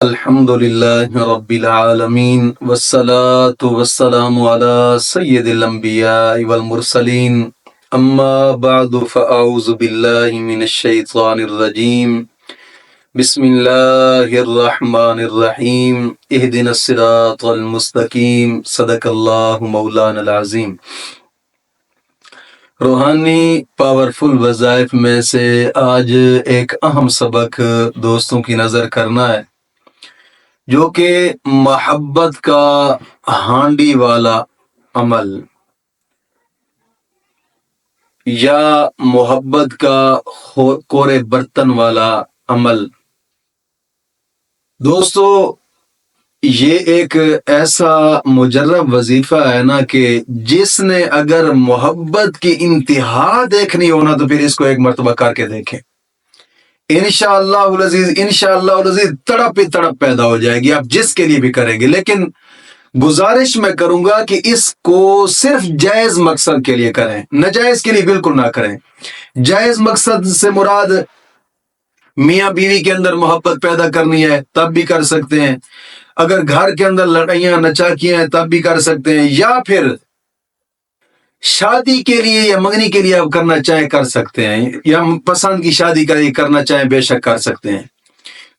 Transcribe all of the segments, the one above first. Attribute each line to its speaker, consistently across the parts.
Speaker 1: الحمد لله رب العالمين والصلاة والسلام على سيد الأنبياء والمرسلين أما بعد فأعوذ بالله من الشيطان الرجيم بسم الله الرحمن الرحيم اهدنا الصراط المستقيم صدق الله مولانا العظيم۔ روحانی پاورفل وظائف میں سے آج ایک اہم سبق دوستوں کی نظر کرنا ہے، جو کہ محبت کا ہانڈی والا عمل یا محبت کا کورے برتن والا عمل۔ دوستو، یہ ایک ایسا مجرب وظیفہ ہے نا کہ جس نے اگر محبت کی انتہا دیکھنی ہونا تو پھر اس کو ایک مرتبہ کر کے دیکھیں، انشاءاللہ العزیز تڑپ ہی تڑپ پیدا ہو جائے گی، آپ جس کے لیے بھی کریں گے۔ لیکن گزارش میں کروں گا کہ اس کو صرف جائز مقصد کے لیے کریں، ناجائز کے لیے بالکل نہ کریں۔ جائز مقصد سے مراد میاں بیوی کے اندر محبت پیدا کرنی ہے تب بھی کر سکتے ہیں، اگر گھر کے اندر لڑائیاں نچاکیاں ہیں تب بھی کر سکتے ہیں، یا پھر شادی کے لیے یا منگنی کے لیے آپ کرنا چاہیں کر سکتے ہیں، یا پسند کی شادی کے لیے کرنا چاہیں بے شک کر سکتے ہیں۔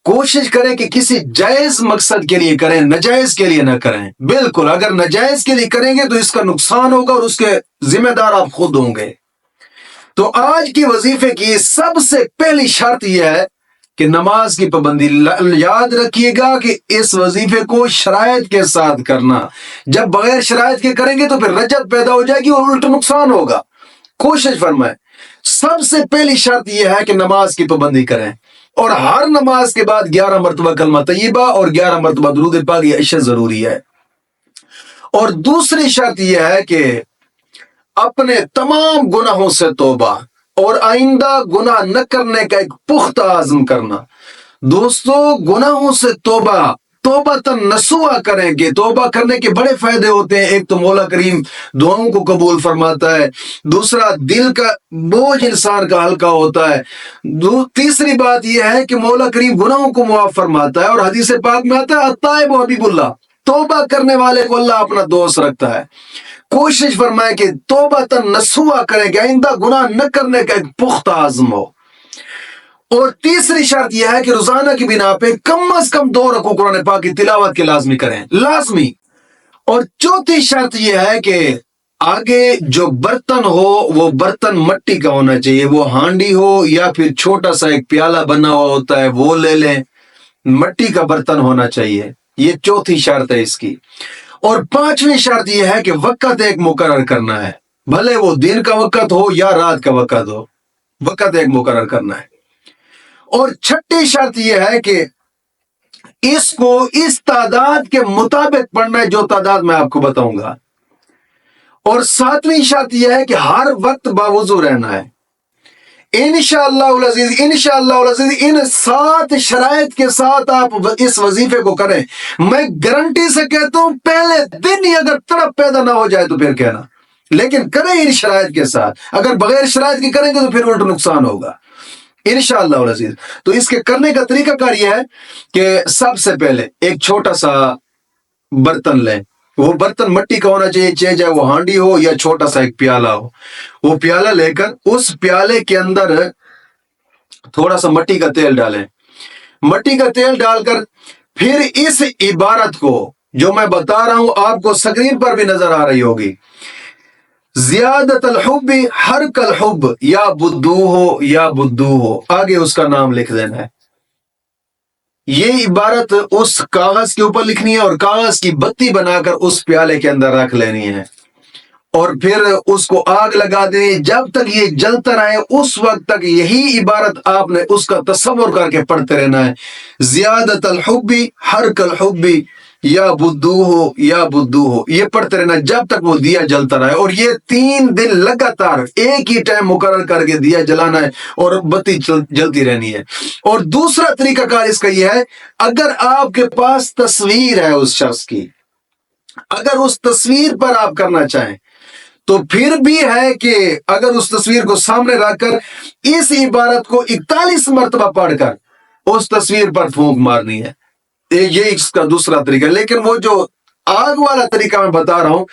Speaker 1: کوشش کریں کہ کسی جائز مقصد کے لیے کریں، ناجائز کے لیے نہ کریں۔ بالکل اگر ناجائز کے لیے کریں گے تو اس کا نقصان ہوگا اور اس کے ذمہ دار آپ خود ہوں گے۔ تو آج کی وظیفے کی سب سے پہلی شرط یہ ہے کہ نماز کی پابندی۔ یاد رکھیے گا کہ اس وظیفے کو شرائط کے ساتھ کرنا، جب بغیر شرائط کے کریں گے تو پھر رجعت پیدا ہو جائے گی اور الٹا نقصان ہوگا۔ کوشش فرمائیں، سب سے پہلی شرط یہ ہے کہ نماز کی پابندی کریں، اور ہر نماز کے بعد 11 مرتبہ کلمہ طیبہ اور 11 مرتبہ درود پاک، یہ اشیاء ضروری ہے۔ اور دوسری شرط یہ ہے کہ اپنے تمام گناہوں سے توبہ اور آئندہ گناہ نہ کرنے کا ایک پختہ عزم کرنا۔ دوستو، گناہوں سے توبہ نصوحا کریں گے۔ توبہ کرنے کے بڑے فائدے ہوتے ہیں، ایک تو مولا کریم دعاؤں کو قبول فرماتا ہے، دوسرا دل کا بوجھ انسان کا ہلکا ہوتا ہے، تیسری بات یہ ہے کہ مولا کریم گناہوں کو معاف فرماتا ہے، اور حدیث پاک میں آتا ہے التائب حبیب اللہ، توبہ کرنے والے کو اللہ اپنا دوست رکھتا ہے۔ کوشش فرمائیں کہ توبہ نصوحا کریں کہ آئندہ گناہ نہ کرنے کا ایک پختہ عزم ہو۔ اور تیسری شرط یہ ہے کہ روزانہ کی بنا پہ کم از کم 2 رکوع قرآن پاک کی تلاوت کے لازمی کریں، لازمی۔ اور چوتھی شرط یہ ہے کہ آگے جو برتن ہو وہ برتن مٹی کا ہونا چاہیے، وہ ہانڈی ہو یا پھر چھوٹا سا ایک پیالہ بنا ہوا ہوتا ہے وہ لے لیں، مٹی کا برتن ہونا چاہیے۔ یہ چوتھی شرط ہے اس کی۔ اور پانچویں شرط یہ ہے کہ وقت ایک مقرر کرنا ہے، بھلے وہ دن کا وقت ہو یا رات کا وقت ہو، وقت ایک مقرر کرنا ہے۔ اور چھٹی شرط یہ ہے کہ اس کو اس تعداد کے مطابق پڑھنا ہے جو تعداد میں آپ کو بتاؤں گا۔ اور ساتویں شرط یہ ہے کہ ہر وقت باوضو رہنا ہے۔ انشاءاللہ العزیز ان 7 شرائط کے ساتھ آپ اس وظیفے کو کریں، میں گارنٹی سے کہتا ہوں پہلے دن ہی اگر تڑپ پیدا نہ ہو جائے تو پھر کہنا، لیکن کریں ان شرائط کے ساتھ۔ اگر بغیر شرائط کی کریں گے تو پھر الٹا نقصان ہوگا انشاءاللہ العزیز۔ تو اس کے کرنے کا طریقہ کار یہ ہے کہ سب سے پہلے ایک چھوٹا سا برتن لیں، وہ برتن مٹی کا ہونا چاہیے، چاہے وہ ہانڈی ہو یا چھوٹا سا ایک پیالہ ہو۔ وہ پیالہ لے کر اس پیالے کے اندر تھوڑا سا مٹی کا تیل ڈالیں، مٹی کا تیل ڈال کر پھر اس عبارت کو جو میں بتا رہا ہوں آپ کو سکرین پر بھی نظر آ رہی ہوگی، زیادت الحب حرک الحب یا بدو ہو، آگے اس کا نام لکھ دینا ہے۔ یہ عبارت اس کاغذ کے اوپر لکھنی ہے اور کاغذ کی بتی بنا کر اس پیالے کے اندر رکھ لینی ہے، اور پھر اس کو آگ لگا دینی۔ جب تک یہ جلتا رہے اس وقت تک یہی عبارت آپ نے اس کا تصور کر کے پڑھتے رہنا ہے، زیادت الحب حرک الحب یا بدو ہو، یہ پڑھتے رہنا جب تک وہ دیا جلتا رہے۔ اور یہ 3 دن لگاتار ایک ہی ٹائم مقرر کر کے دیا جلانا ہے اور بتی جلتی رہنی ہے۔ اور دوسرا طریقہ کار اس کا یہ ہے، اگر آپ کے پاس تصویر ہے اس شخص کی، اگر اس تصویر پر آپ کرنا چاہیں تو پھر بھی ہے کہ اگر اس تصویر کو سامنے رکھ کر اس عبارت کو 41 مرتبہ پڑھ کر اس تصویر پر پھونک مارنی ہے۔ یہ اس کا دوسرا طریقہ. لیکن وہ جو آگ والا طریقہ میں بتا رہا ہوں،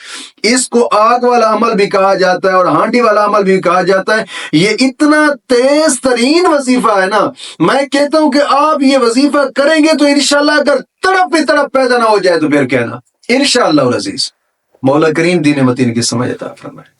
Speaker 1: اس کو آگ والا عمل بھی کہا جاتا ہے اور ہانڈی والا عمل بھی کہا جاتا ہے. یہ اتنا تیز ترین وظیفہ ہے نا، میں کہتا ہوں کہ آپ یہ وظیفہ کریں گے تو انشاءاللہ اگر تڑپ پہ تڑپ پیدا نہ ہو جائے تو پھر کہنا انشاءاللہ العزیز. مولا کریم دین متین کی سمجھ عطا فرمائے.